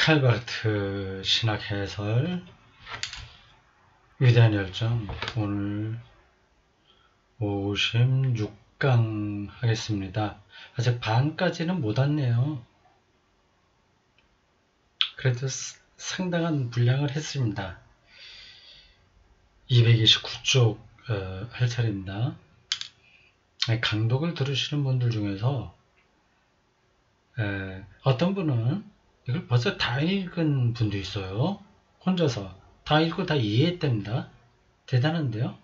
칼바르트 신학 해설 위대한 열정 오늘 56강 하겠습니다. 아직 반까지는 못 왔네요. 그래도 상당한 분량을 했습니다. 229쪽 할 차례입니다. 강독을 들으시는 분들 중에서 어떤 분은 이걸 벌써 다 읽은 분도 있어요. 혼자서 다 읽고 다 이해했답니다. 대단한데요.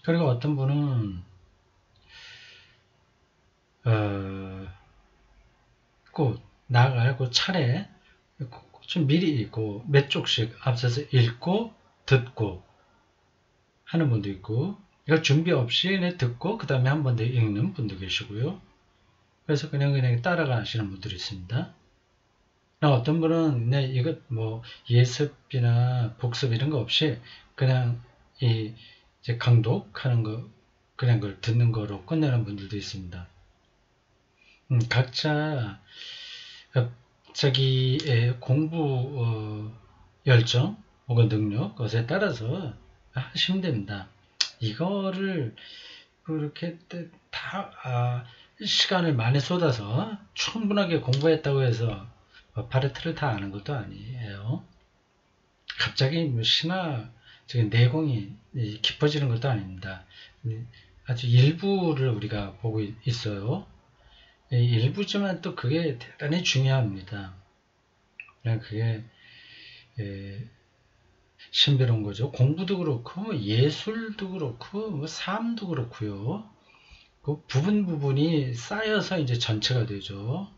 그리고 어떤 분은 꼭 나아가고 차례 좀 미리 읽고 몇 쪽씩 앞서서 읽고 듣고 하는 분도 있고, 이걸 준비 없이 그냥 듣고 그 다음에 한 번 더 읽는 분도 계시고요. 그래서 그냥 따라가시는 분들이 있습니다. 어떤 분은 이것 뭐 예습이나 복습 이런 거 없이 그냥 이제 강독하는 거 그냥 그걸 듣는 거로 끝내는 분들도 있습니다. 각자 자기의 공부 열정 혹은 능력 것에 따라서 하시면 됩니다. 이거를 그렇게 다 시간을 많이 쏟아서 충분하게 공부했다고 해서 파레트를 다 아는 것도 아니에요. 갑자기 신학적인 내공이 깊어지는 것도 아닙니다. 아주 일부를 우리가 보고 있어요. 일부지만 또 그게 대단히 중요합니다. 그게 신비로운 거죠. 공부도 그렇고 예술도 그렇고 삶도 그렇고요. 그 부분이 쌓여서 이제 전체가 되죠.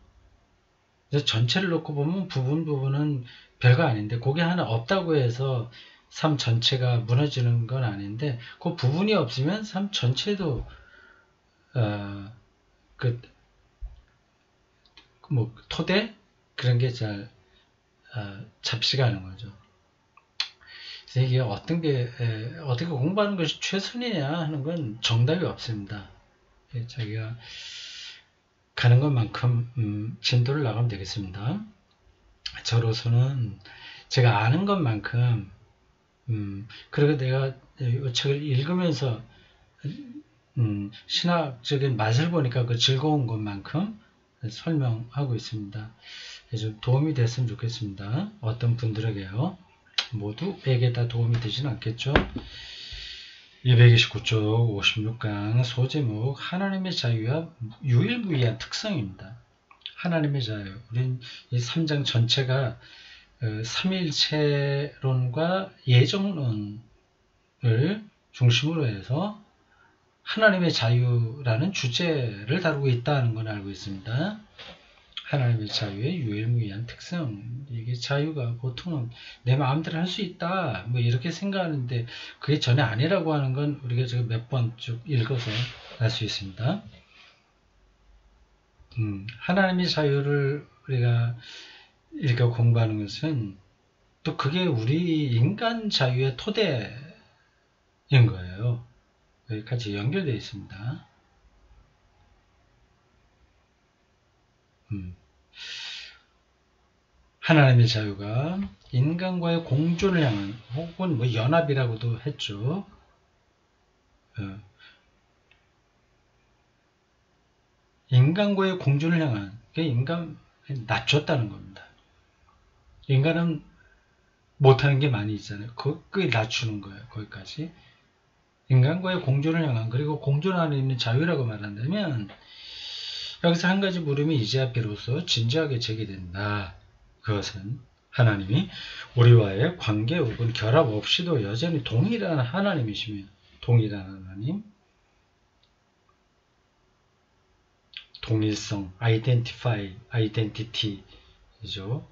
그래서 전체를 놓고 보면 부분은 별거 아닌데, 그게 하나 없다고 해서 삶 전체가 무너지는 건 아닌데, 그 부분이 없으면 삶 전체도 토대 그런 게 잘 잡히지가 않은 거죠. 그래서 이게 어떻게 공부하는 것이 최선이냐 하는 건 정답이 없습니다. 자기가 가는 것만큼 진도를 나가면 되겠습니다. 저로서는 제가 아는 것만큼 그리고 내가 이 책을 읽으면서 신학적인 맛을 보니까 그 즐거운 것만큼 설명하고 있습니다. 좀 도움이 됐으면 좋겠습니다. 어떤 분들에게요. 모두에게 다 도움이 되지는 않겠죠. 229쪽 56강 소제목 하나님의 자유와 유일무이한 특성입니다. 하나님의 자유. 우린 이 3장 전체가 삼일체론과 예정론을 중심으로 해서 하나님의 자유라는 주제를 다루고 있다는 걸 알고 있습니다. 하나님의 자유의 유일무이한 특성. 이게 자유가 보통은 내 마음대로 할 수 있다 뭐 이렇게 생각하는데, 그게 전혀 아니라고 하는 건 우리가 지금 몇 번 쭉 읽어서 알 수 있습니다. 하나님의 자유를 우리가 읽어 공부하는 것은 또 그게 우리 인간 자유의 토대인 거예요. 여기까지 연결되어 있습니다. 하나님의 자유가 인간과의 공존을 향한, 혹은 뭐 연합이라고도 했죠. 인간과의 공존을 향한, 인간 낮췄다는 겁니다. 인간은 못하는 게 많이 있잖아요. 그게 낮추는 거예요. 거기까지. 인간과의 공존을 향한, 그리고 공존 안에 있는 자유라고 말한다면 여기서 한 가지 물음이 이제야 비로소 진지하게 제기된다. 그것은 하나님이 우리와의 관계 혹은 결합 없이도 여전히 동일한 하나님이시며, 동일한 하나님, 동일성, 아이덴티티죠.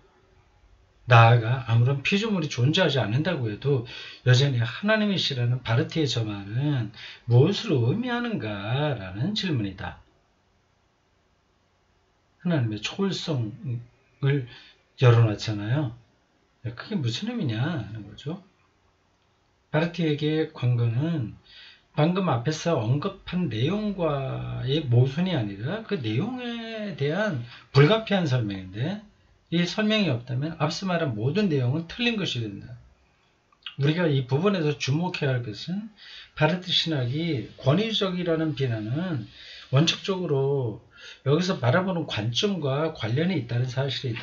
나아가 아무런 피조물이 존재하지 않는다고 해도 여전히 하나님이시라는 바르트의 저 말은 무엇을 의미하는가 라는 질문이다. 하나님의 초월성을 열어놨잖아요. 그게 무슨 의미냐 하는 거죠. 바르트에게 관건은 방금 앞에서 언급한 내용과의 모순이 아니라 그 내용에 대한 불가피한 설명인데, 이 설명이 없다면 앞서 말한 모든 내용은 틀린 것이 된다. 우리가 이 부분에서 주목해야 할 것은 바르트 신학이 권위적이라는 비난은 원칙적으로 여기서 바라보는 관점과 관련이 있다는 사실이다.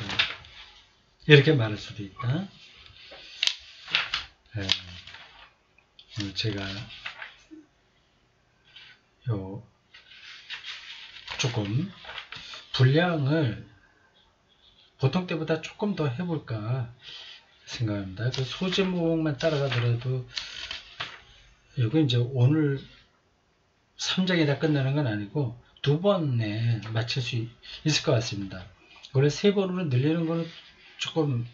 이렇게 말할 수도 있다. 제가 조금 분량을 보통 때보다 조금 더 해볼까 생각합니다. 그 소제목만 따라가더라도 이거 이제 오늘 3장이 다 끝나는 건 아니고 2번에 맞출 수 있을 것 같습니다. 원래 3번으로 늘리는 거는 조금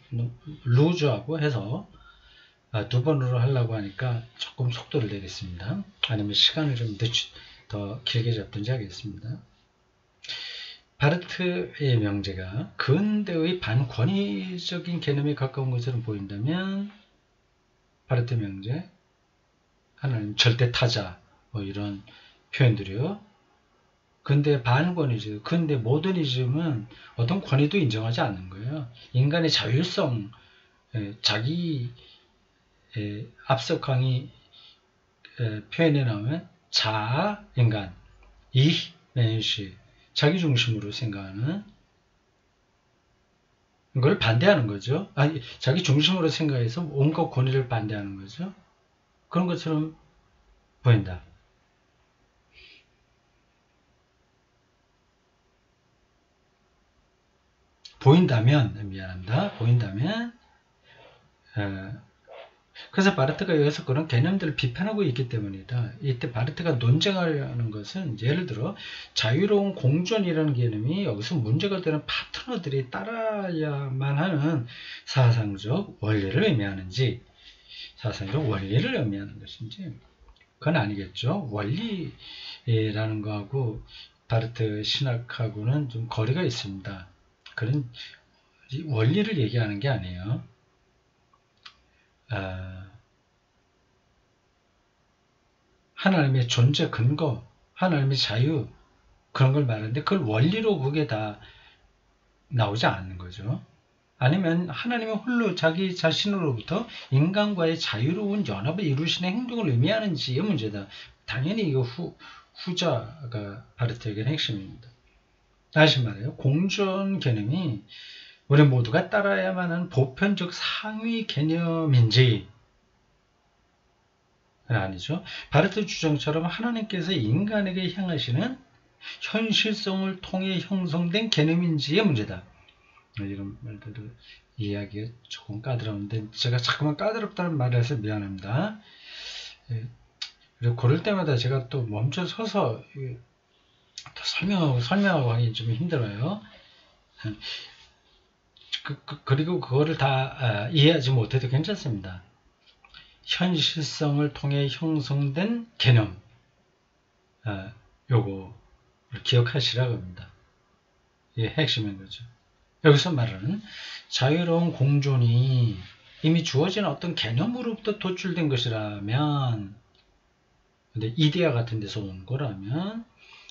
루즈하고 해서 2번으로 하려고 하니까 조금 속도를 내겠습니다. 아니면 시간을 좀 더 길게 잡든지 하겠습니다. 바르트의 명제가 근대의 반권위적인 개념에 가까운 것처럼 보인다면 바르트 명제, 하나님 절대타자 뭐 이런 표현들이요. 근대 반권위즘, 근대 모더니즘은 어떤 권위도 인정하지 않는 거예요. 인간의 자율성, 자기 앞서 강의 표현에 나오면 자아 인간, 이멘시 자기 중심으로 생각하는 걸 반대하는 거죠. 아니, 자기 중심으로 생각해서 온갖 권위를 반대하는 거죠. 그런 것처럼 보인다. 보인다면, 미안합니다. 보인다면, 그래서 바르트가 여기서 그런 개념들을 비판하고 있기 때문이다. 이때 바르트가 논쟁하려는 것은 예를 들어 자유로운 공존이라는 개념이 여기서 문제가 되는 파트너들이 따라야만 하는 사상적 원리를 의미하는지, 사상적 원리를 의미하는 것인지, 그건 아니겠죠. 원리라는 거하고 바르트 신학하고는 좀 거리가 있습니다. 그런 원리를 얘기하는 게 아니에요. 하나님의 존재 근거, 하나님의 자유, 그런 걸 말하는데 그걸 원리로 그게 다 나오지 않는 거죠. 아니면 하나님이 홀로 자기 자신으로부터 인간과의 자유로운 연합을 이루시는 행동을 의미하는지의 문제다. 당연히 이거 후자가 바르트에게는 핵심입니다. 다시 말해요. 공존 개념이 우리 모두가 따라야만 하는 보편적 상위 개념인지 아니죠. 바르트 주장처럼 하나님께서 인간에게 향하시는 현실성을 통해 형성된 개념인지의 문제다. 이런 말들을 이야기가 조금 까다로운데 제가 자꾸만 까다롭다는 말을 해서 미안합니다. 그리고 그럴 때마다 제가 또 멈춰 서서 또 설명하고 하기 좀 힘들어요. 그리고 그거를 다 이해하지 못해도 괜찮습니다. 현실성을 통해 형성된 개념, 요거를 기억하시라고 합니다. 이게 핵심인 거죠. 여기서 말하는 자유로운 공존이 이미 주어진 어떤 개념으로부터 도출된 것이라면, 근데 이데아 같은 데서 온 거라면,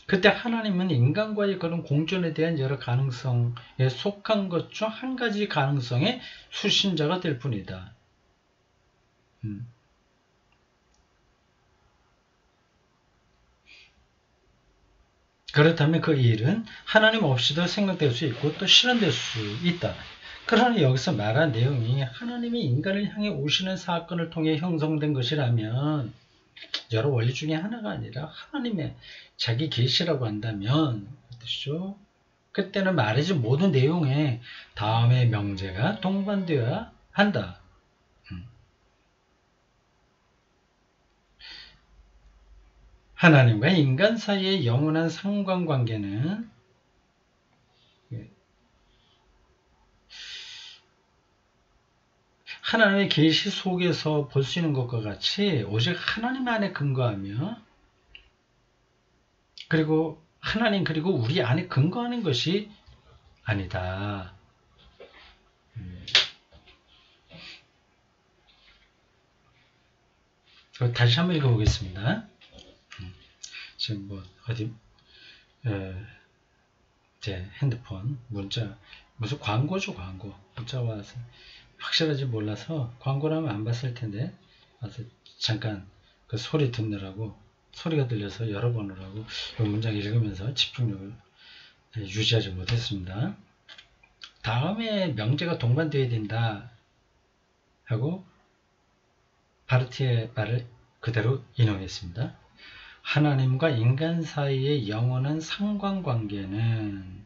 그때 하나님은 인간과의 그런 공존에 대한 여러 가능성에 속한 것 중 한 가지 가능성의 수신자가 될 뿐이다. 그렇다면 그 일은 하나님 없이도 생각될 수 있고 또 실현될 수 있다. 그러나 여기서 말한 내용이 하나님이 인간을 향해 오시는 사건을 통해 형성된 것이라면 여러 원리 중에 하나가 아니라 하나님의 자기 계시라고 한다면 뜻이죠. 그때는 말해진 모든 내용에 다음의 명제가 동반되어야 한다. 하나님과 인간 사이의 영원한 상관관계는 하나님의 계시 속에서 볼 수 있는 것과 같이 오직 하나님 안에 근거하며 그리고 하나님 그리고 우리 안에 근거하는 것이 아니다. 다시 한번 읽어보겠습니다. 지금 뭐 어디 제 핸드폰 문자 무슨 광고죠, 광고 문자 와서 확실하지 몰라서 광고라면 안 봤을 텐데 와서 잠깐 그 소리 듣느라고 소리가 들려서 열어보느라고 이 문장 읽으면서 집중력을 유지하지 못했습니다. 다음에 명제가 동반되어야 된다 하고 바르티의 말을 그대로 인용했습니다. 하나님과 인간 사이의 영원한 상관관계는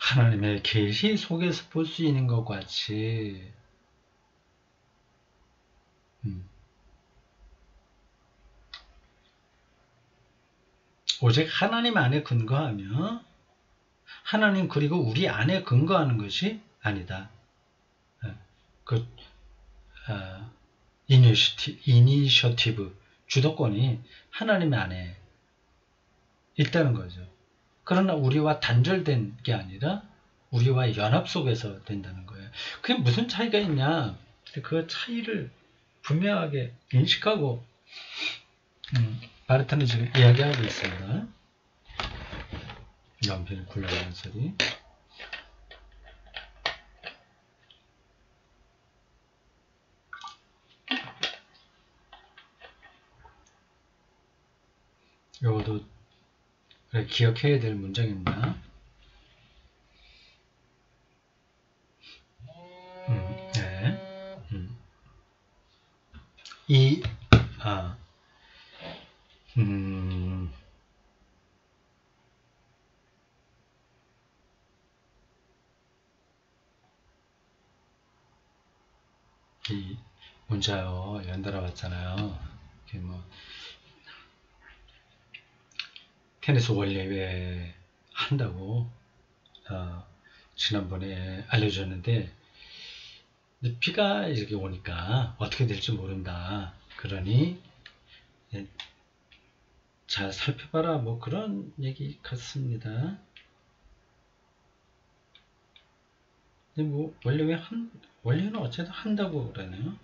하나님의 계시 속에서 볼 수 있는 것 같이 오직 하나님 안에 근거하며 하나님 그리고 우리 안에 근거하는 것이 아니다. 그 이니셔티브 주도권이 하나님 안에 있다는 거죠. 그러나 우리와 단절된 게 아니라 우리와 연합 속에서 된다는 거예요. 그게 무슨 차이가 있냐? 그 차이를 분명하게 인식하고 바르타는 지금 이야기하고 있습니다. 연필 굴러가는 소리. 이것도 기억해야 될 문장입니다. 네. 이 문자요 연달아 왔잖아요. 뭐 테니스 원래회 한다고 지난번에 알려줬는데 비가 이렇게 오니까 어떻게 될지 모른다. 그러니 잘 살펴봐라. 뭐 그런 얘기 같습니다. 근데 뭐 원래는 어쨌든 한다고 그러네요.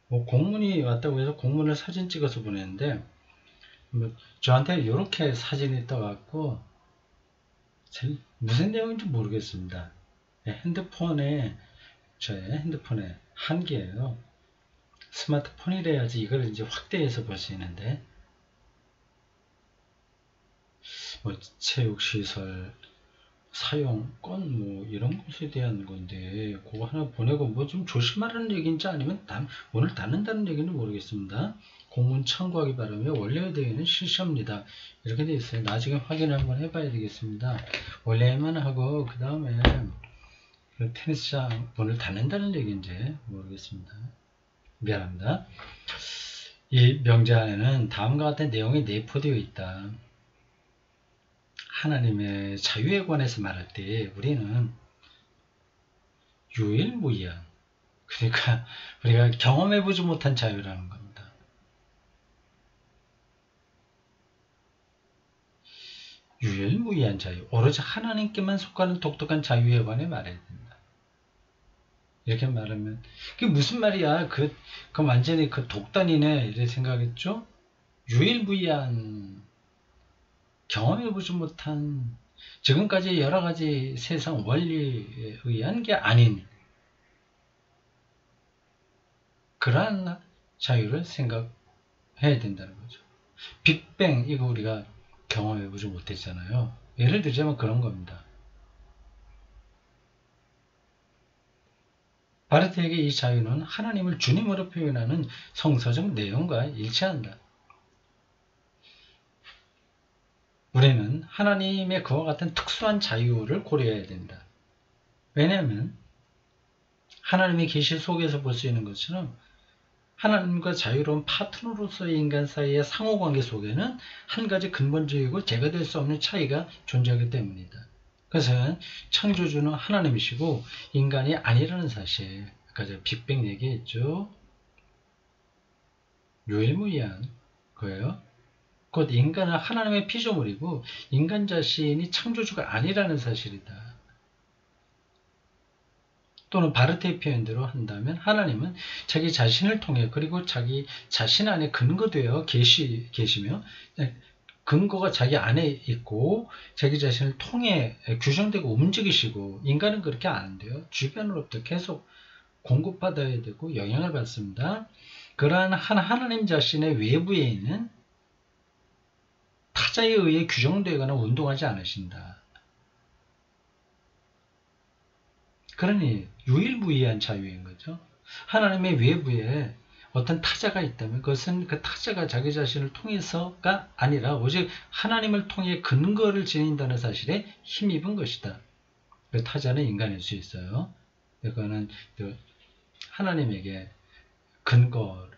뭐 공문이 왔다고 해서 공문을 사진 찍어서 보냈는데 뭐 저한테 이렇게 사진이 떠갖고 무슨 내용인지 모르겠습니다. 저의 핸드폰에 한계예요. 스마트폰이래야지 이걸 이제 확대해서 볼 수 있는데 뭐 체육시설 사용권 뭐 이런 것에 대한 건데 그거 하나 보내고 뭐 좀 조심하라는 얘기인지 아니면 오늘 닫는다는 얘기는 모르겠습니다. 공문 참고하기 바라며 원래의 대회는 실시합니다. 이렇게 되어 있어요. 나중에 확인을 한번 해봐야 되겠습니다. 원래만 하고 그 다음에 그 테니스장 문을 닫는다는 얘기인지 모르겠습니다. 미안합니다. 이 명제 안에는 다음과 같은 내용이 내포되어 있다. 하나님의 자유에 관해서 말할 때 우리는 유일무이한, 그러니까 우리가 경험해보지 못한 자유라는 겁니다. 유일무이한 자유, 오로지 하나님께만 속하는 독특한 자유에 관해 말해야 된다. 이렇게 말하면 그게 무슨 말이야? 그 완전히 그 독단이네 이렇게 생각했죠? 유일무이한, 경험해보지 못한, 지금까지 여러가지 세상 원리에 의한 게 아닌 그러한 자유를 생각해야 된다는 거죠. 빅뱅 이거 우리가 경험해보지 못했잖아요. 예를 들자면 그런 겁니다. 바르트에게 이 자유는 하나님을 주님으로 표현하는 성서적 내용과 일치한다. 우리는 하나님의 그와 같은 특수한 자유를 고려해야 된다. 왜냐하면 하나님의 계시 속에서 볼 수 있는 것처럼 하나님과 자유로운 파트너로서의 인간 사이의 상호관계 속에는 한 가지 근본적이고 제거될 수 없는 차이가 존재하기 때문이다. 그것은 창조주는 하나님이시고 인간이 아니라는 사실. 아까 제가 빅뱅 얘기했죠. 유일무이한 거예요. 곧 인간은 하나님의 피조물이고 인간 자신이 창조주가 아니라는 사실이다. 또는 바르트의 표현대로 한다면 하나님은 자기 자신을 통해 그리고 자기 자신 안에 근거되어 계시며 근거가 자기 안에 있고 자기 자신을 통해 규정되고 움직이시고 인간은 그렇게 안 돼요. 주변으로부터 계속 공급받아야 되고 영향을 받습니다. 그러한 하나님 자신의 외부에 있는 타자에 의해 규정되거나 운동하지 않으신다. 그러니 유일무이한 자유인 거죠. 하나님의 외부에 어떤 타자가 있다면 그것은 그 타자가 자기 자신을 통해서가 아니라 오직 하나님을 통해 근거를 지닌다는 사실에 힘입은 것이다. 그 타자는 인간일 수 있어요. 그거는 하나님에게 근거를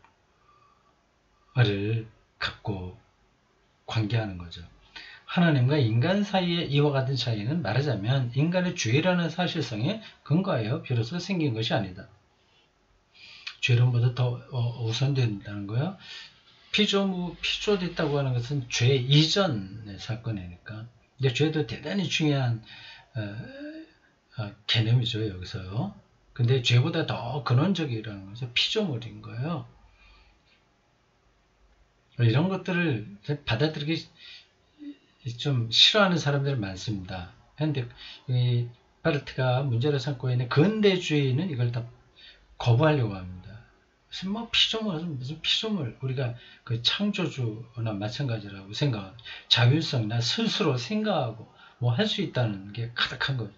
갖고 관계하는 거죠. 하나님과 인간 사이의 이와 같은 차이는 말하자면 인간의 죄라는 사실성에 근거하여 비로소 생긴 것이 아니다. 죄론보다 더 우선된다는 거예요. 피조됐다고 하는 것은 죄 이전의 사건이니까. 근데 죄도 대단히 중요한 개념이죠, 여기서요. 근데 죄보다 더 근원적이라는 거죠. 피조물인 거예요. 이런 것들을 받아들이기 좀 싫어하는 사람들이 많습니다. 그런데 이 바르트가 문제를 삼고 있는 근대주의는 이걸 다 거부하려고 합니다. 무슨 무슨 피조물, 우리가 그 창조주나 마찬가지라고 생각하고 자율성, 나 스스로 생각하고 뭐 할 수 있다는 게 가득한 거죠.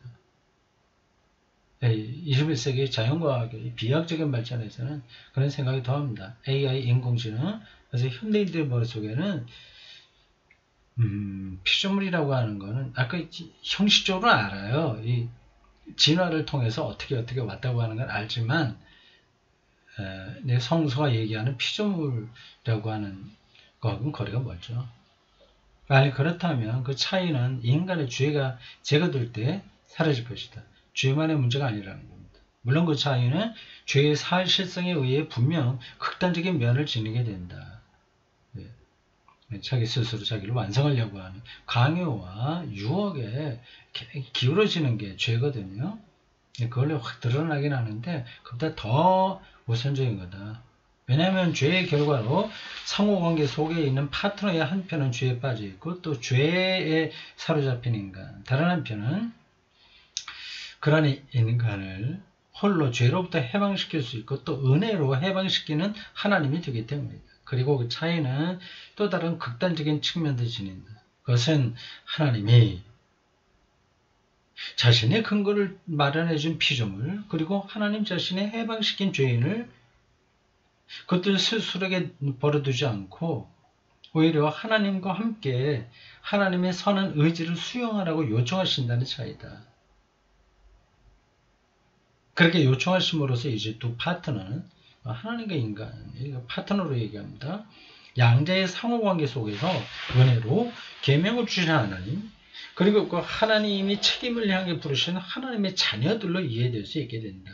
21세기 자연과학의 비약적인 발전에서는 그런 생각이 더합니다. AI, 인공지능. 그래서 현대인들 머릿속에는 피조물이라고 하는 거는 아까 형식적으로 알아요. 이 진화를 통해서 어떻게 왔다고 하는 건 알지만 내 성서가 얘기하는 피조물이라고 하는 거하고는 거리가 멀죠. 아니 그렇다면 그 차이는 인간의 죄가 제거될 때 사라질 것이다. 죄만의 문제가 아니라는 겁니다. 물론 그 차이는 죄의 사실성에 의해 분명 극단적인 면을 지니게 된다. 자기 스스로 자기를 완성하려고 하는 강요와 유혹에 기울어지는 게 죄거든요. 그걸로 확 드러나긴 하는데 그보다 더 우선적인 거다. 왜냐하면 죄의 결과로 상호관계 속에 있는 파트너의 한편은 죄에 빠져 있고 또 죄에 사로잡힌 인간, 다른 한편은 그런 인간을 홀로 죄로부터 해방시킬 수 있고 또 은혜로 해방시키는 하나님이 되기 때문이다. 그리고 그 차이는 또 다른 극단적인 측면도 지닌다. 그것은 하나님이 자신의 근거를 마련해준 피조물 그리고 하나님 자신의 해방시킨 죄인을 그것들 스스로에게 버려두지 않고 오히려 하나님과 함께 하나님의 선한 의지를 수용하라고 요청하신다는 차이다. 그렇게 요청하심으로써 이제 두 파트너는 하나님과 인간, 파트너로 얘기합니다. 양자의 상호관계 속에서 은혜로 계명을 주신 하나님, 그리고 그 하나님이 책임을 향해 부르시는 하나님의 자녀들로 이해될 수 있게 된다.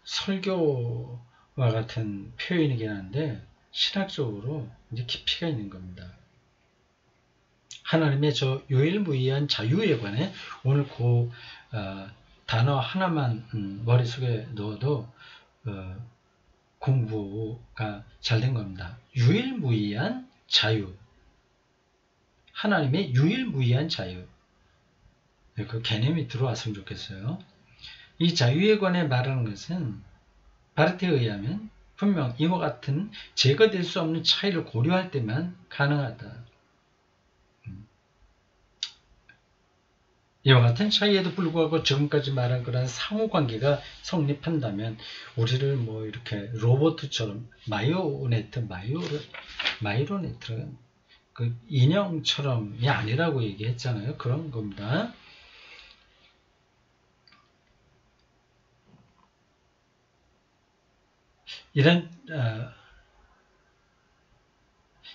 설교와 같은 표현이긴 한데 신학적으로 이제 깊이가 있는 겁니다. 하나님의 저 유일무이한 자유에 관해 오늘 그 단어 하나만 머릿속에 넣어도 공부가 잘 된 겁니다. 유일무이한 자유. 하나님의 유일무이한 자유. 그 개념이 들어왔으면 좋겠어요. 이 자유에 관해 말하는 것은 바르트에 의하면 분명 이와 같은 제거될 수 없는 차이를 고려할 때만 가능하다. 이와 같은 차이에도 불구하고 지금까지 말한 그런 상호관계가 성립한다면 우리를 뭐 이렇게 로봇처럼 마이로네트가 그 인형처럼이 아니라고 얘기했잖아요. 그런 겁니다. 이런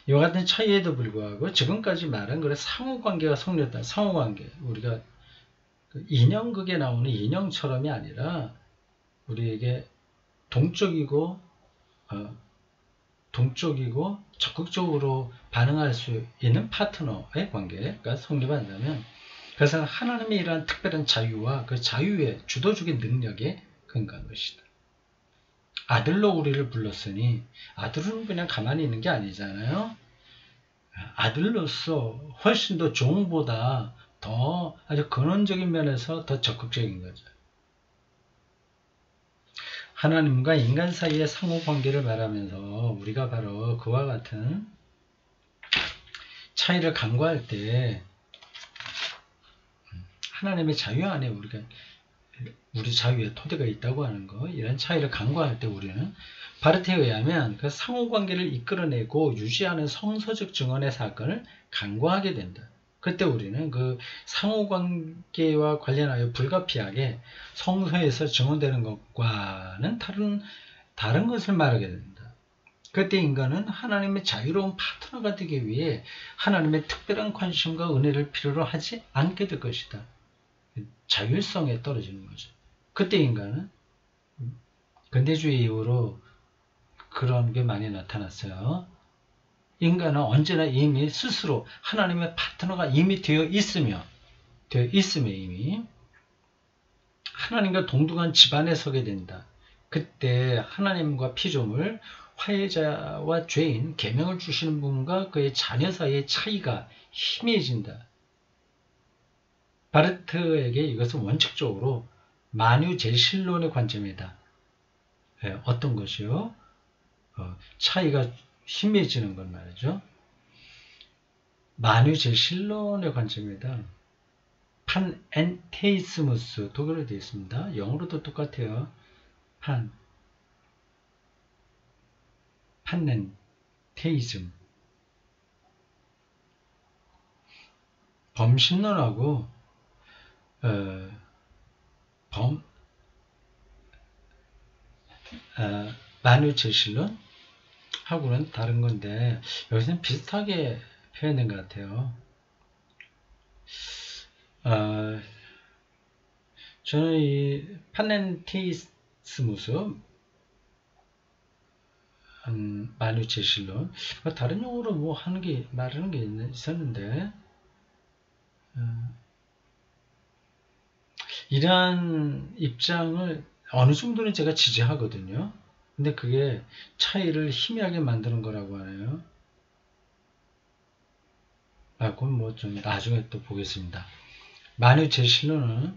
이와 같은 차이에도 불구하고 지금까지 말한 그런 상호관계가 성립했다. 상호관계 우리가 인형극에 나오는 인형처럼이 아니라 우리에게 동적이고 적극적으로 반응할 수 있는 파트너의 관계가 성립한다면 그래서 하나님의 이러한 특별한 자유와 그 자유의 주도적인 능력에 근거한 것이다. 아들로 우리를 불렀으니 아들은 그냥 가만히 있는 게 아니잖아요. 아들로서 훨씬 더 종보다 더 아주 근원적인 면에서 더 적극적인 거죠. 하나님과 인간 사이의 상호관계를 말하면서 우리가 바로 그와 같은 차이를 간과할 때 하나님의 자유 안에 우리가 우리 자유의 토대가 있다고 하는 거, 이런 차이를 간과할 때 우리는 바르트에 의하면 그 상호관계를 이끌어내고 유지하는 성서적 증언의 사건을 간과하게 된다. 그때 우리는 그 상호관계와 관련하여 불가피하게 성서에서 증언되는 것과는 다른 것을 말하게 된다. 그때 인간은 하나님의 자유로운 파트너가 되기 위해 하나님의 특별한 관심과 은혜를 필요로 하지 않게 될 것이다. 자율성에 떨어지는 거죠. 그때 인간은 근대주의 이후로 그런 게 많이 나타났어요. 인간은 언제나 이미 스스로 하나님의 파트너가 이미 되어 있음에 이미 하나님과 동등한 집안에 서게 된다. 그때 하나님과 피조물, 화해자와 죄인, 계명을 주시는 분과 그의 자녀 사이의 차이가 희미해진다. 바르트에게 이것은 원칙적으로 만유제실론의 관점이다. 어떤 것이요? 차이가 희미해지는 건 말이죠. 만유제실론의 관점이다. 판엔테이스무스, 독일어로 되어 있습니다. 영어로도 똑같아요. 판엔테이즘. 범신론하고 만유제실론 하고는 다른 건데 여기서는 비슷하게 표현된 것 같아요. 저는 이 판엔테이스무스 만유제실론 다른 용어로 뭐 말하는 게 있었는데 이러한 입장을 어느 정도는 제가 지지하거든요. 근데 그게 차이를 희미하게 만드는 거라고 하네요. 그건 뭐 좀 나중에 또 보겠습니다. 만유제실론은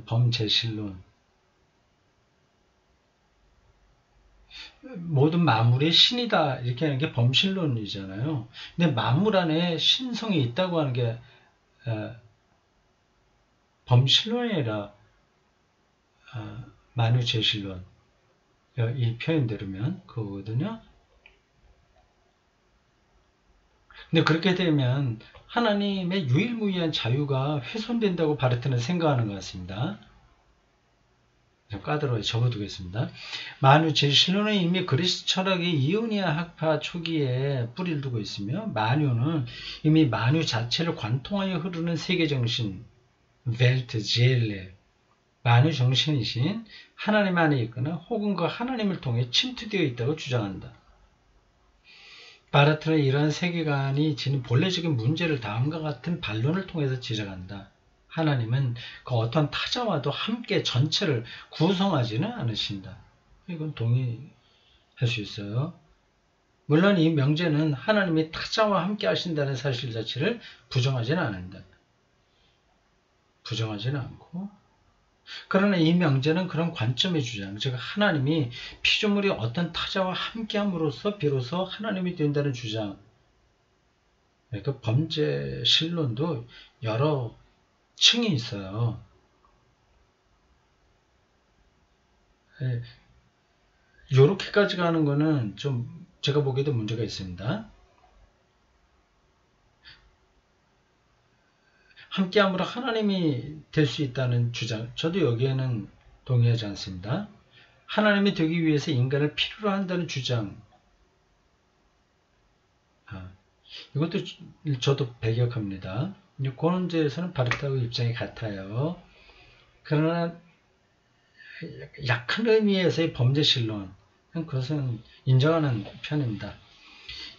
범제실론. 모든 만물의 신이다 이렇게 하는 게 범신론이잖아요. 근데 만물 안에 신성이 있다고 하는 게 범신론이 아니라 만유제실론 이 표현대로면 그거거든요. 근데 그렇게 되면 하나님의 유일무이한 자유가 훼손된다고 바르트는 생각하는 것 같습니다. 좀 까다로워 적어두겠습니다. 만유제실론은 이미 그리스 철학의 이오니아 학파 초기에 뿌리를 두고 있으며 만유는 이미 만유 자체를 관통하여 흐르는 세계정신 벨트 제엘레 만유 정신이신 하나님 안에 있거나 혹은 그 하나님을 통해 침투되어 있다고 주장한다. 바르트는 이러한 세계관이 지닌 본래적인 문제를 다음과 같은 반론을 통해서 지적한다. 하나님은 그 어떤 타자와도 함께 전체를 구성하지는 않으신다. 이건 동의할 수 있어요. 물론 이 명제는 하나님이 타자와 함께 하신다는 사실 자체를 부정하지는 않는다. 부정하지는 않고 그러나 이 명제는 그런 관점의 주장, 즉 하나님이 피조물이 어떤 타자와 함께함으로써 비로소 하나님이 된다는 주장. 그 범죄 신론도 여러 층이 있어요. 요렇게까지 가는 거는 좀 제가 보기에도 문제가 있습니다. 함께함으로 하나님이 될 수 있다는 주장, 저도 여기에는 동의하지 않습니다. 하나님이 되기 위해서 인간을 필요로 한다는 주장, 이것도 저도 배격합니다. 그런 문제에서는 바르트하고 입장이 같아요. 그러나 약한 의미에서의 범죄신론, 그것은 인정하는 편입니다.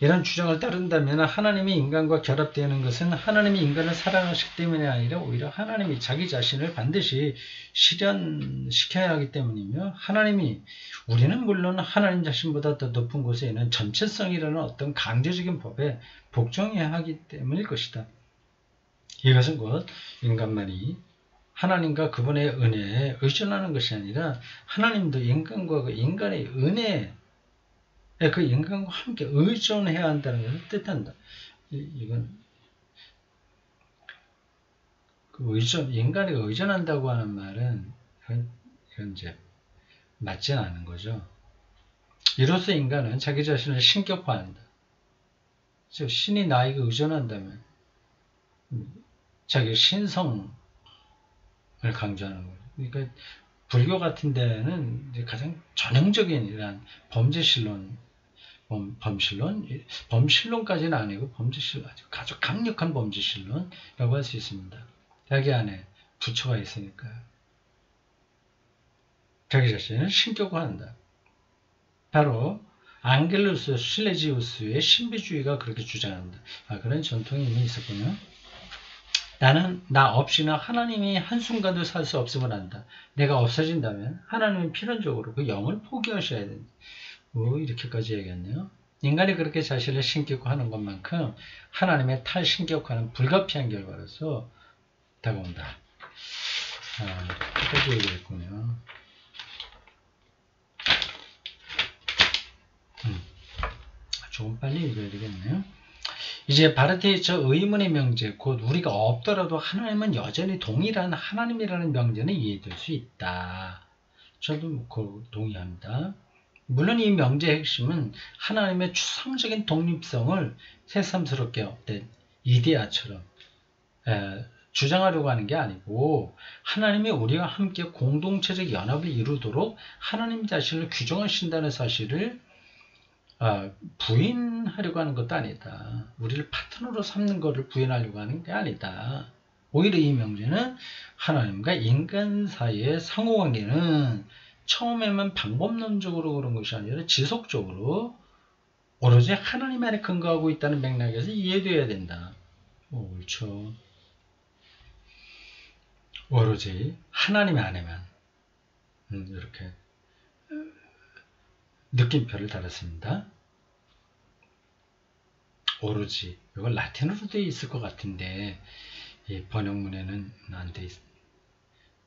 이런 주장을 따른다면 하나님이 인간과 결합되는 것은 하나님이 인간을 사랑하시기 때문이 아니라 오히려 하나님이 자기 자신을 반드시 실현시켜야 하기 때문이며, 하나님이, 우리는 물론 하나님 자신보다 더 높은 곳에 있는 전체성이라는 어떤 강제적인 법에 복종해야 하기 때문일 것이다. 이것은 곧 인간만이 하나님과 그분의 은혜에 의존하는 것이 아니라 하나님도 인간과 그 인간의 은혜에 그 인간과 함께 의존해야 한다는 것을 뜻한다. 이건 그 인간이 의존한다고 하는 말은 이건 이제 맞지 않은 거죠. 이로써 인간은 자기 자신을 신격화한다. 즉 신이 나에게 의존한다면 자기 신성을 강조하는 거예요. 그러니까 불교 같은 데는 이제 가장 전형적인 이런 범실론까지는 아니고 범죄실론, 아주 강력한 범죄실론이라고 할 수 있습니다. 자기 안에 부처가 있으니까요. 자기 자신을 신격화한다. 바로 앙겔루스 실레지우스의 신비주의가 그렇게 주장한다. 그런 전통이 이미 있었군요. 나는 나 없이는 하나님이 한순간도 살 수 없음을 안다. 내가 없어진다면 하나님은 필연적으로 그 영을 포기하셔야 된다. 이렇게까지 얘기했네요. 인간이 그렇게 자신을 신격화하는 것만큼 하나님의 탈신격화는 불가피한 결과로서 다가온다. 끝까지 얘기했군요. 조금 빨리 읽어야 되겠네요. 이제 바르테이처 의문의 명제, 곧 우리가 없더라도 하나님은 여전히 동일한 하나님이라는 명제는 이해될 수 있다. 저도 동의합니다. 물론 이 명제의 핵심은 하나님의 추상적인 독립성을 새삼스럽게 어떤 이데아처럼 주장하려고 하는 게 아니고, 하나님이 우리와 함께 공동체적 연합을 이루도록 하나님 자신을 규정하신다는 사실을 부인하려고 하는 것도 아니다. 우리를 파트너로 삼는 것을 부인하려고 하는 게 아니다. 오히려 이 명제는 하나님과 인간 사이의 상호관계는 처음에만 방법론적으로 그런 것이 아니라 지속적으로 오로지 하나님 안에 근거하고 있다는 맥락에서 이해되어야 된다. 옳죠. 오로지 하나님 안에만 이렇게 느낌표를 달았습니다. 오로지, 이건 라틴어로 되어 있을 것 같은데 이 번역문에는 안 돼 있,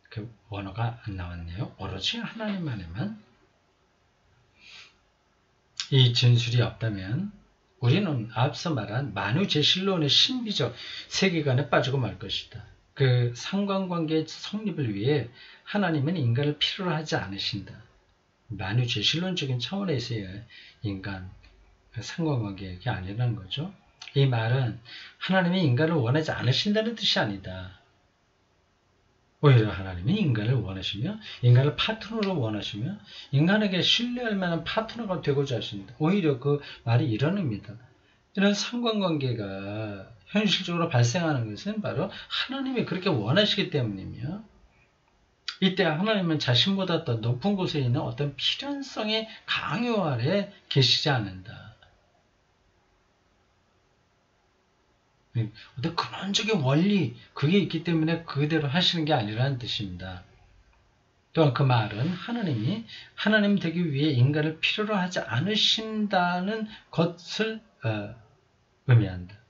그 원어가 안 나왔네요. 오로지 하나님 안에만. 이 진술이 없다면 우리는 앞서 말한 만유제실론의 신비적 세계관에 빠지고 말 것이다. 그 상관관계의 성립을 위해 하나님은 인간을 필요로 하지 않으신다. 만유제실론적인 차원에서의 인간 상관관계가 아니라는 거죠. 이 말은 하나님이 인간을 원하지 않으신다는 뜻이 아니다. 오히려 하나님이 인간을 원하시며 인간을 파트너로 원하시며 인간에게 신뢰할 만한 파트너가 되고자 하신다. 오히려 그 말이 이런 의미다. 이런 상관관계가 현실적으로 발생하는 것은 바로 하나님이 그렇게 원하시기 때문이며, 이때 하나님은 자신보다 더 높은 곳에 있는 어떤 필연성의 강요 아래 계시지 않는다. 어떤 근원적인 원리, 그게 있기 때문에 그대로 하시는 게 아니라는 뜻입니다. 또한 그 말은 하나님이 하나님 되기 위해 인간을 필요로 하지 않으신다는 것을 의미한다.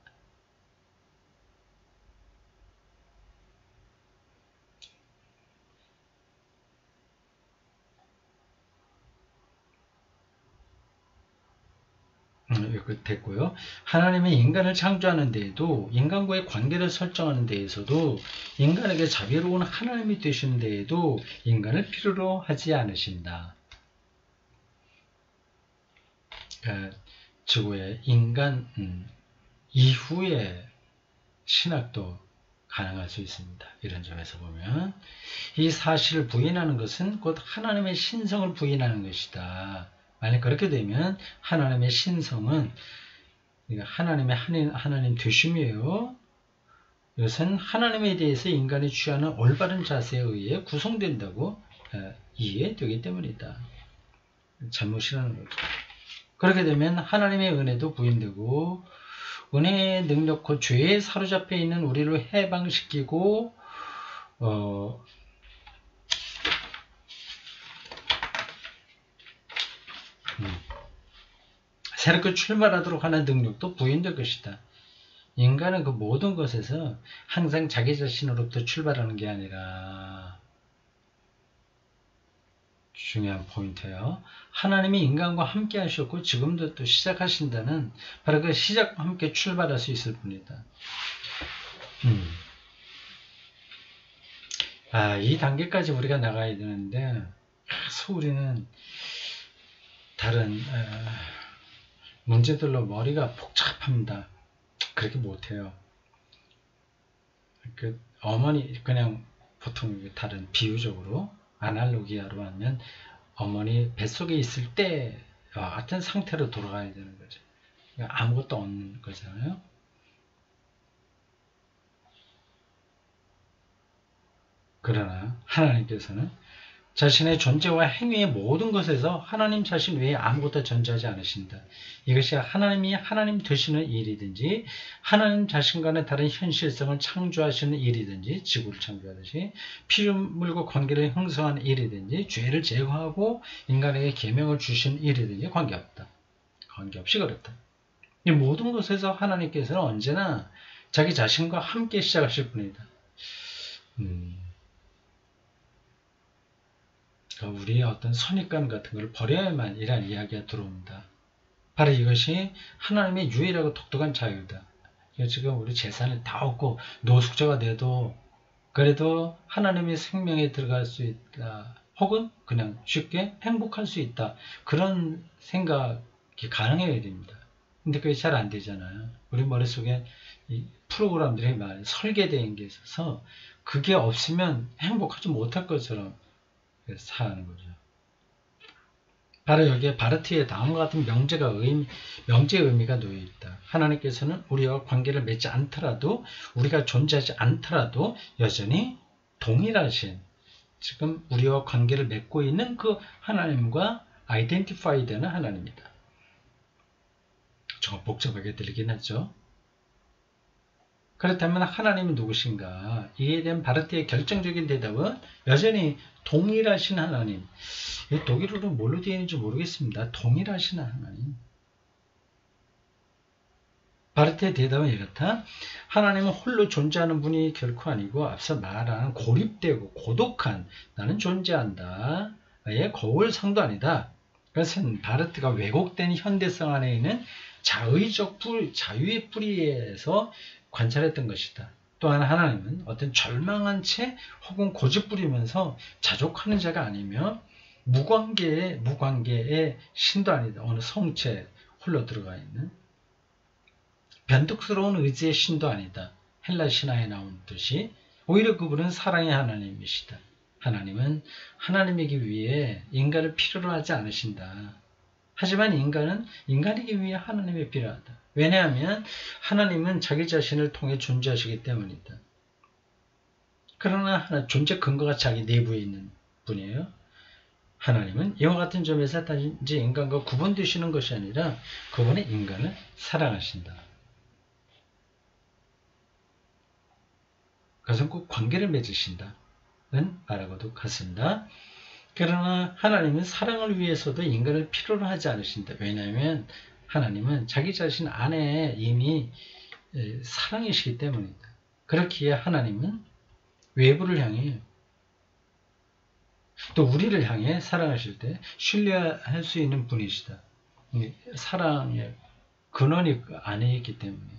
이렇게 됐고요. 하나님이 인간을 창조하는 데에도, 인간과의 관계를 설정하는 데에서도, 인간에게 자비로운 하나님이 되시는 데에도 인간을 필요로 하지 않으신다. 지구의 인간 이후의 신학도 가능할 수 있습니다. 이런 점에서 보면 이 사실을 부인하는 것은 곧 하나님의 신성을 부인하는 것이다. 만약 그렇게 되면 하나님의 신성은 하나님의 하나님 되심이에요. 이것은 하나님에 대해서 인간이 취하는 올바른 자세에 의해 구성된다고 이해되기 때문이다. 잘못이라는 거죠. 그렇게 되면 하나님의 은혜도 부인되고 은혜의 능력과 죄에 사로잡혀 있는 우리를 해방시키고 새롭게 출발하도록 하는 능력도 부인될 것이다. 인간은 그 모든 것에서 항상 자기 자신으로부터 출발하는 게 아니라 중요한 포인트예요. 하나님이 인간과 함께 하셨고 지금도 또 시작하신다는 바로 그 시작과 함께 출발할 수 있을 뿐이다. 이 단계까지 우리가 나가야 되는데 우리는 다른 문제들로 머리가 복잡합니다. 그렇게 못해요. 어머니 그냥 보통 다른 비유적으로 아날로기아로 하면 어머니 뱃속에 있을 때 같은 상태로 돌아가야 되는 거죠. 그러니까 아무것도 없는 거잖아요. 그러나 하나님께서는 자신의 존재와 행위의 모든 것에서 하나님 자신 외에 아무것도 존재하지 않으신다. 이것이 하나님이 하나님 되시는 일이든지 하나님 자신과는 다른 현실성을 창조하시는 일이든지 지구를 창조하듯이 피조물과 관계를 형성하는 일이든지 죄를 제거하고 인간에게 계명을 주시는 일이든지 관계없다. 관계없이 그렇다. 이 모든 것에서 하나님께서는 언제나 자기 자신과 함께 시작하실 뿐이다. 우리의 어떤 선입관 같은 걸 버려야만 이란 이야기가 들어옵니다. 바로 이것이 하나님의 유일하고 독특한 자유다. 지금 우리 재산을 다 얻고 노숙자가 돼도 그래도 하나님의 생명에 들어갈 수 있다. 혹은 그냥 쉽게 행복할 수 있다. 그런 생각이 가능해야 됩니다. 근데 그게 잘 안 되잖아요. 우리 머릿속에 이 프로그램들이 많이 설계된 게 있어서 그게 없으면 행복하지 못할 것처럼 사는 거죠. 바로 여기에 바르트의 다음과 같은 명제의 의미가 놓여 있다. 하나님께서는 우리와 관계를 맺지 않더라도 우리가 존재하지 않더라도 여전히 동일하신 지금 우리와 관계를 맺고 있는 그 하나님과 아이덴티파이 되는 하나님이다. 조금 복잡하게 들리긴 했죠. 그렇다면 하나님은 누구신가? 이에 대한 바르트의 결정적인 대답은 여전히 동일하신 하나님. 독일어로 뭘로 되어 있는지 모르겠습니다. 동일하신 하나님. 바르트의 대답은 이렇다. 하나님은 홀로 존재하는 분이 결코 아니고 앞서 말한 고립되고 고독한 나는 존재한다. 의 거울상도 아니다. 그것은 바르트가 왜곡된 현대성 안에 있는 자유의 뿌리에서 관찰했던 것이다. 또한 하나님은 어떤 절망한 채 혹은 고집 부리면서 자족하는 자가 아니며 무관계의 신도 아니다. 어느 성체에 홀로 들어가 있는 변덕스러운 의지의 신도 아니다. 헬라 신화에 나온 듯이 오히려 그분은 사랑의 하나님이시다. 하나님은 하나님이기 위해 인간을 필요로 하지 않으신다. 하지만 인간은 인간이기 위해 하나님이 필요하다. 왜냐하면 하나님은 자기 자신을 통해 존재하시기 때문이다. 그러나 존재 근거가 자기 내부에 있는 분이에요. 하나님은 이와 같은 점에서 단지 인간과 구분되시는 것이 아니라 그분은 인간을 사랑하신다. 그것은 꼭 관계를 맺으신다는 말하고도 같습니다. 그러나 하나님은 사랑을 위해서도 인간을 필요로 하지 않으신다. 왜냐하면 하나님은 자기 자신 안에 이미 사랑이시기 때문이다. 그렇기에 하나님은 외부를 향해 또 우리를 향해 사랑하실 때 신뢰할 수 있는 분이시다. 사랑의 근원이 안에 있기 때문에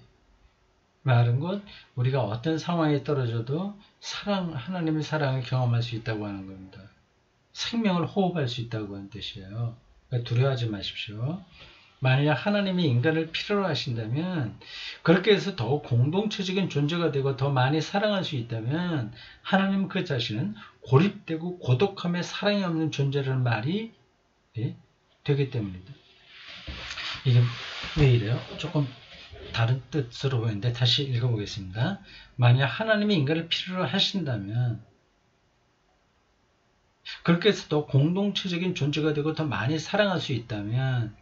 말은 것 우리가 어떤 상황에 떨어져도 하나님의 사랑을 경험할 수 있다고 하는 겁니다. 생명을 호흡할 수 있다고 하는 뜻이에요. 그러니까 두려워하지 마십시오. 만약 하나님이 인간을 필요로 하신다면 그렇게 해서 더 공동체적인 존재가 되고 더 많이 사랑할 수 있다면 하나님 그 자신은 고립되고 고독함에 사랑이 없는 존재라는 말이 되기 때문입니다. 이게 왜 이래요? 조금 다른 뜻으로 보이는데 다시 읽어보겠습니다. 만약 하나님이 인간을 필요로 하신다면 그렇게 해서 더 공동체적인 존재가 되고 더 많이 사랑할 수 있다면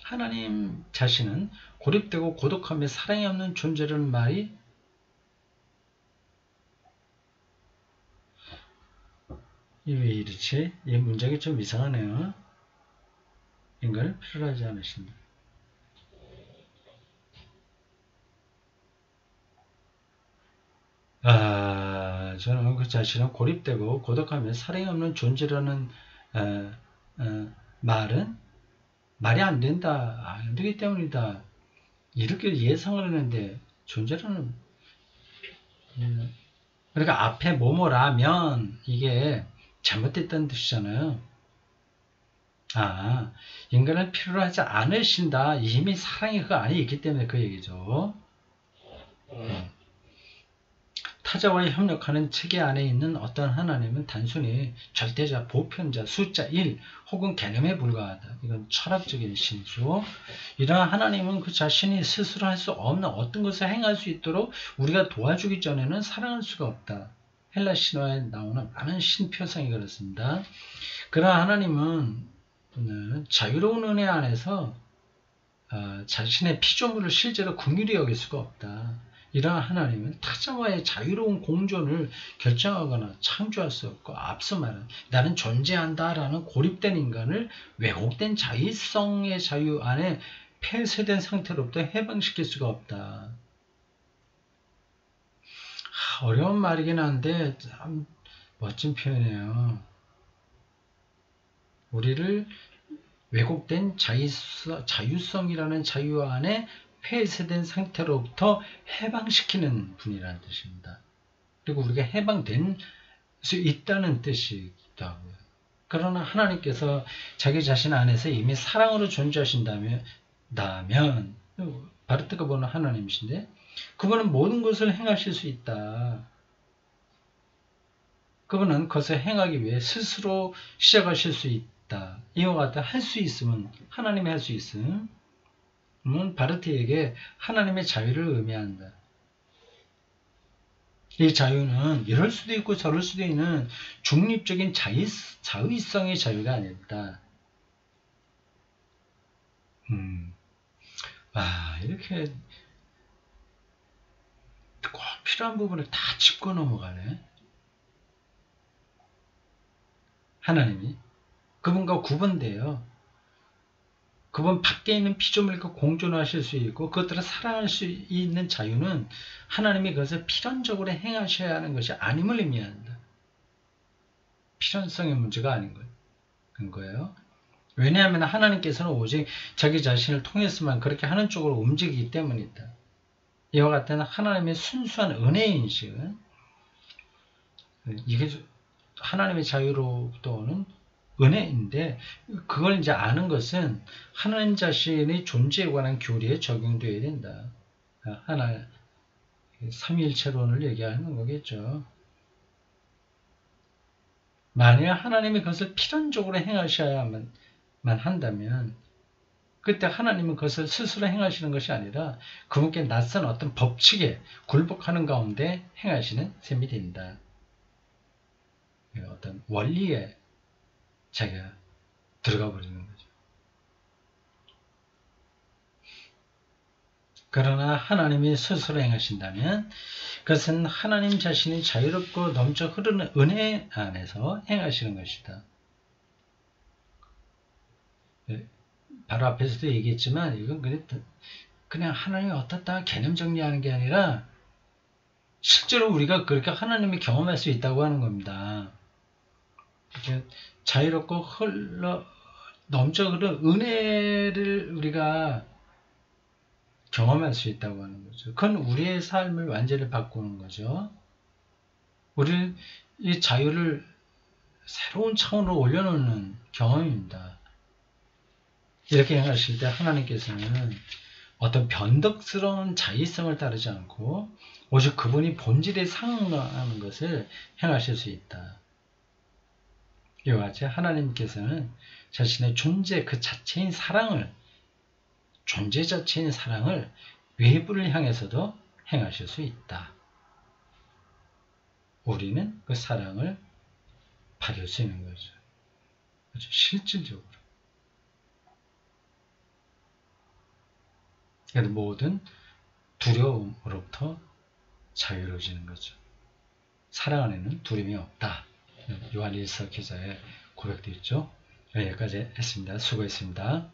하나님 자신은 고립되고 고독하며 사랑이 없는 존재라는 말이 왜 이렇지? 이 문장이 좀 이상하네요. 인간을 필요로 하지 않으신다. 저는 그 자신은 고립되고 고독하며 사랑이 없는 존재라는 말은 말이 안 된다. 안 되기 때문이다. 이렇게 예상을 했는데 존재라는 그러니까 앞에 뭐뭐라면 이게 잘못됐다는 뜻이잖아요. 인간을 필요로 하지 않으신다. 이미 사랑이 그 안에 있기 때문에 그 얘기죠. 타자와의 협력하는 체계 안에 있는 어떤 하나님은 단순히 절대자, 보편자, 숫자 1 혹은 개념에 불과하다. 이건 철학적인 신이죠. 이러한 하나님은 그 자신이 스스로 할 수 없는 어떤 것을 행할 수 있도록 우리가 도와주기 전에는 사랑할 수가 없다. 헬라 신화에 나오는 많은 신표상이 그렇습니다. 그러나 하나님은 자유로운 은혜 안에서 자신의 피조물을 실제로 긍휼히 여길 수가 없다. 이러한 하나님은 타자와의 자유로운 공존을 결정하거나 창조할 수 없고 앞서 말한 나는 존재한다라는 고립된 인간을 왜곡된 자의성의 자유 안에 폐쇄된 상태로부터 해방시킬 수가 없다. 어려운 말이긴 한데 참 멋진 표현이에요. 우리를 왜곡된 자유성이라는 자유 안에 폐쇄된 상태로부터 해방시키는 분이라는 뜻입니다. 그리고 우리가 해방된 수 있다는 뜻이기도 하고요. 그러나 하나님께서 자기 자신 안에서 이미 사랑으로 존재하신다면 바르트가 보는 하나님이신데 그분은 모든 것을 행하실 수 있다. 그분은 그것을 행하기 위해 스스로 시작하실 수 있다. 이와 같은 할 수 있음은 하나님이 할 수 있음 바르트에게 하나님의 자유를 의미한다. 이 자유는 이럴 수도 있고 저럴 수도 있는 중립적인 자의성의 자유가 아니다. 이렇게 꼭 필요한 부분을 다 짚고 넘어가네. 하나님이 그분과 구분돼요. 그분 밖에 있는 피조물과 공존하실 수 있고 그것들을 사랑할 수 있는 자유는 하나님이 그것을 필연적으로 행하셔야 하는 것이 아님을 의미한다. 필연성의 문제가 아닌 거예요. 왜냐하면 하나님께서는 오직 자기 자신을 통해서만 그렇게 하는 쪽으로 움직이기 때문이다. 이와 같은 하나님의 순수한 은혜의 인식은 이게 하나님의 자유로부터 오는 은혜인데 그걸 이제 아는 것은 하나님 자신의 존재에 관한 교리에 적용되어야 된다. 하나 삼위일체론을 얘기하는 거겠죠. 만약 하나님이 그것을 필연적으로 행하셔야만 한다면 그때 하나님은 그것을 스스로 행하시는 것이 아니라 그분께 낯선 어떤 법칙에 굴복하는 가운데 행하시는 셈이 된다. 어떤 원리에 자기가 들어가 버리는 거죠. 그러나 하나님이 스스로 행하신다면 그것은 하나님 자신이 자유롭고 넘쳐 흐르는 은혜 안에서 행하시는 것이다. 바로 앞에서도 얘기했지만 이건 그냥 하나님이 어떻다 개념 정리하는 게 아니라 실제로 우리가 그렇게 하나님이 경험할 수 있다고 하는 겁니다. 자유롭고 넘쳐 흐르는 은혜를 우리가 경험할 수 있다고 하는 거죠. 그건 우리의 삶을 완전히 바꾸는 거죠. 우리는 이 자유를 새로운 차원으로 올려놓는 경험입니다. 이렇게 행하실 때 하나님께서는 어떤 변덕스러운 자의성을 따르지 않고 오직 그분이 본질에 상응하는 것을 행하실 수 있다. 이와 같이 하나님께서는 자신의 존재 그 자체인 사랑을 존재 자체인 사랑을 외부를 향해서도 행하실 수 있다. 우리는 그 사랑을 받을 수 있는 거죠. 실질적으로. 그래서 모든 두려움으로부터 자유로워지는 거죠. 사랑 안에는 두려움이 없다. 요한 1서 기자의 고백도 있죠. 여기까지 했습니다. 수고했습니다.